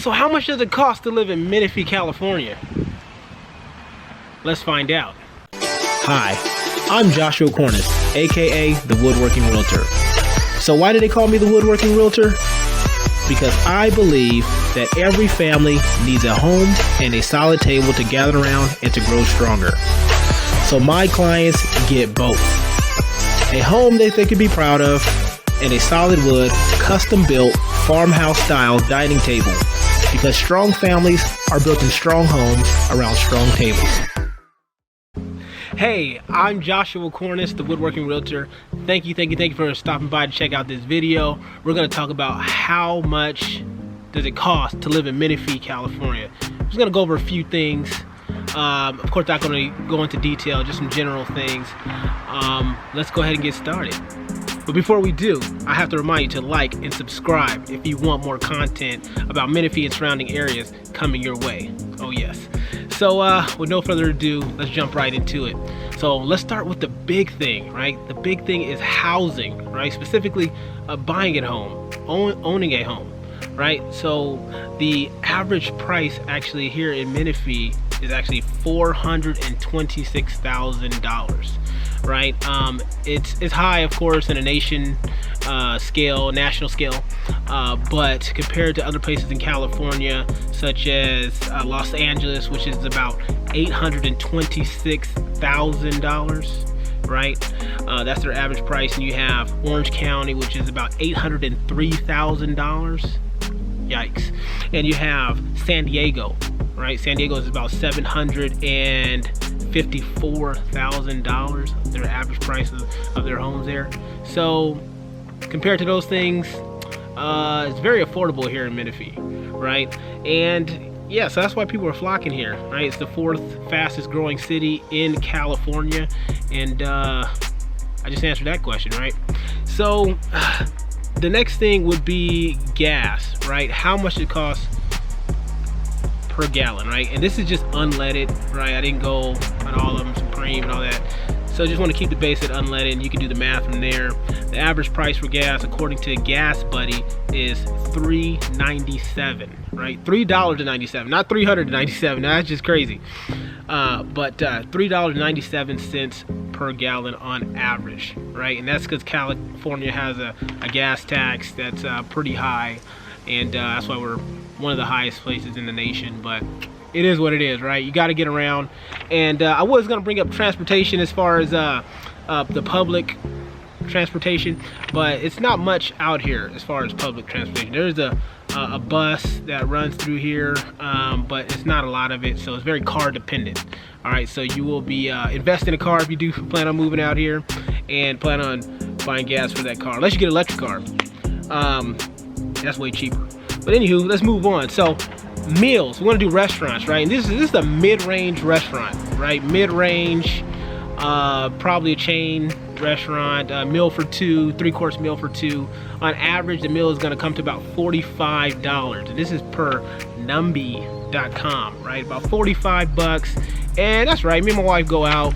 So how much does it cost to live in Menifee, California? Let's find out. Hi, I'm Joshua Cornist, aka the Woodworking Realtor. So why do they call me the Woodworking Realtor? Because I believe that every family needs a home and a solid table to gather around and to grow stronger. So my clients get both. A home that they can be proud of and a solid wood, custom built, farmhouse style dining table. Because strong families are built in strong homes around strong tables. Hey, I'm Joshua Cornist, the Woodworking Realtor. Thank you for stopping by to check out this video. We're going to talk about how much does it cost to live in Menifee, California. I'm just going to go over a few things. Of course, not going to go into detail, just some general things. Let's go ahead and get started. But before we do, I have to remind you to like and subscribe if you want more content about Menifee and surrounding areas coming your way. Oh yes. So with no further ado, let's jump right into it. So let's start with the big thing, right? The big thing is housing, right? Specifically buying a home, owning a home, right? So the average price actually here in Menifee is actually $426,000. right? It's high, of course, in a national scale, but compared to other places in California, such as Los Angeles, which is about $826,000, right? That's their average price. And you have Orange County, which is about $803,000. Yikes. And you have San Diego, right? San Diego is about $754,000, their average price of their homes there. So compared to those things, it's very affordable here in Menifee, right? And yeah, so that's why people are flocking here, right? It's the 4th fastest growing city in California. And I just answered that question, right? So the next thing would be gas, right? How much it costs per gallon, right? And this is just unleaded, right? I didn't go on all of them, Supreme and all that. So just want to keep the base at unleaded, and you can do the math from there. The average price for gas, according to Gas Buddy, is $3.97, right? $3.97, not $397. Now, that's just crazy. But $3.97 per gallon on average, right? And that's because California has a gas tax that's pretty high, and that's why we're one of the highest places in the nation. But it is what it is, right? You got to get around. And I was going to bring up transportation as far as the public transportation, but it's not much out here as far as public transportation. There's a bus that runs through here, but it's not a lot of it, so it's very car dependent. All right, so you will be investing in a car if you do plan on moving out here and plan on buying gas for that car, unless you get an electric car. That's way cheaper. But anywho, let's move on. So meals, we want to do restaurants, right? And this is a mid-range restaurant, right? Mid-range, probably a chain restaurant, meal for two, 3-course meal for two. On average, the meal is going to come to about $45, and this is per numby.com, right? About 45 bucks. And that's right, me and my wife go out,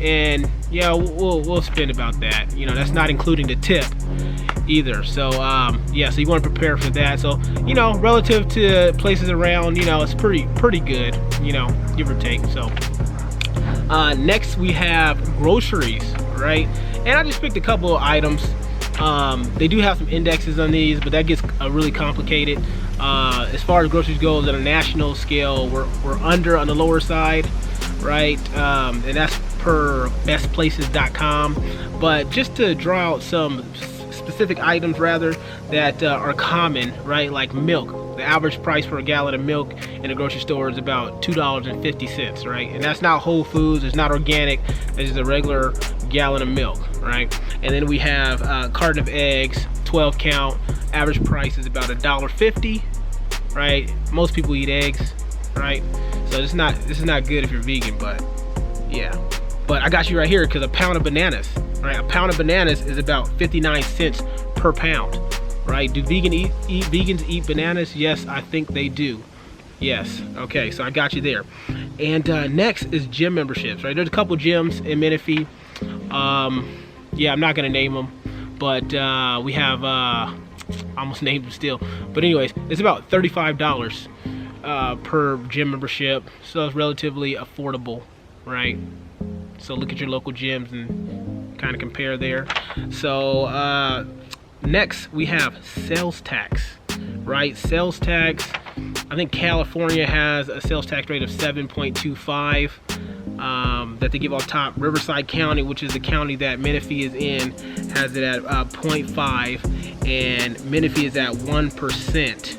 and yeah, we'll spend about that. You know, that's not including the tip either. So yeah, so you want to prepare for that. So, you know, relative to places around, you know, it's pretty good, you know, give or take. So next we have groceries, right? And I just picked a couple of items. They do have some indexes on these, but that gets really complicated. As far as groceries goes, on a national scale, we're under on the lower side, right? And that's per bestplaces.com. But just to draw out some specific items rather that are common, right? Like milk. The average price for a gallon of milk in a grocery store is about $2.50, right? And that's not Whole Foods, it's not organic, it's just a regular gallon of milk, right? And then we have a carton of eggs, 12 count, average price is about $1.50, right? Most people eat eggs, right? So this is not good if you're vegan, but yeah. But I got you right here because a pound of bananas, right? A pound of bananas is about 59 cents per pound, right? Do vegans eat bananas? Yes, I think they do. Yes. Okay, so I got you there. And next is gym memberships, right? There's a couple gyms in Menifee. Yeah, I'm not gonna name them, but we have almost named them still. But anyways, it's about $35 per gym membership, so it's relatively affordable, right? So look at your local gyms and kind of compare there. So next we have sales tax, right? Sales tax, I think California has a sales tax rate of 7.25 that they give on top. Riverside County, which is the county that Menifee is in, has it at 0.5, and Menifee is at 1%.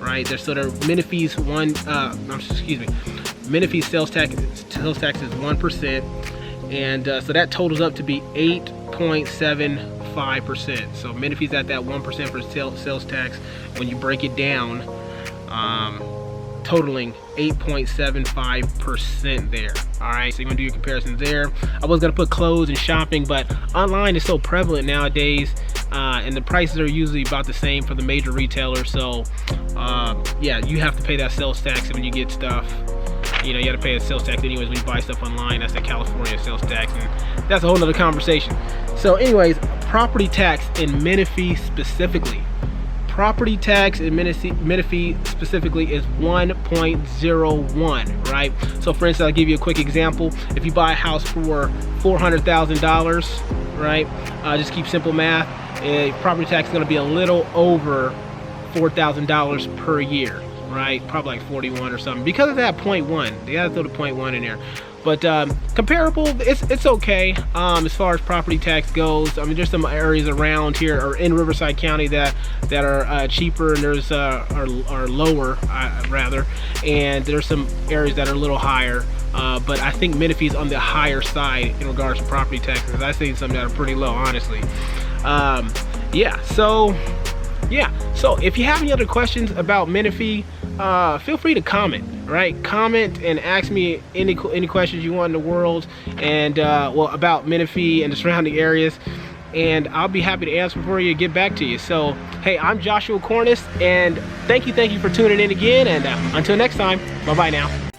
Right there, so Menifee's Menifee's sales tax is 1%, and so that totals up to be 8.75%. So Menifee's at that 1% for sales tax. When you break it down, totaling 8.75% there. All right, so you want to do your comparisons there. I was gonna put clothes and shopping, but online is so prevalent nowadays, and the prices are usually about the same for the major retailers. So yeah, you have to pay that sales tax when you get stuff. You know, you got to pay a sales tax anyways when you buy stuff online. That's the California sales tax, and that's a whole nother conversation. So anyways, property tax in Menifee specifically. Property tax in Menifee specifically is 1.01, right? So for instance, I'll give you a quick example. If you buy a house for $400,000, right? Just keep simple math. Property tax is going to be a little over $4,000 per year, right? Probably like 41 or something, because of that 0.1. They gotta throw the 0.1 in there. But comparable, it's okay as far as property tax goes. I mean, there's some areas around here or in Riverside County that are cheaper, and there's are lower rather, and there's some areas that are a little higher. But I think Menifee's on the higher side in regards to property taxes. I've seen some that are pretty low, honestly. Yeah, so if you have any other questions about Menifee, feel free to comment, right? Comment and ask me any questions you want in the world, and well, about Menifee and the surrounding areas, and I'll be happy to answer for you and get back to you. So hey, I'm Joshua Cornist, and thank you for tuning in again, and until next time, bye bye now.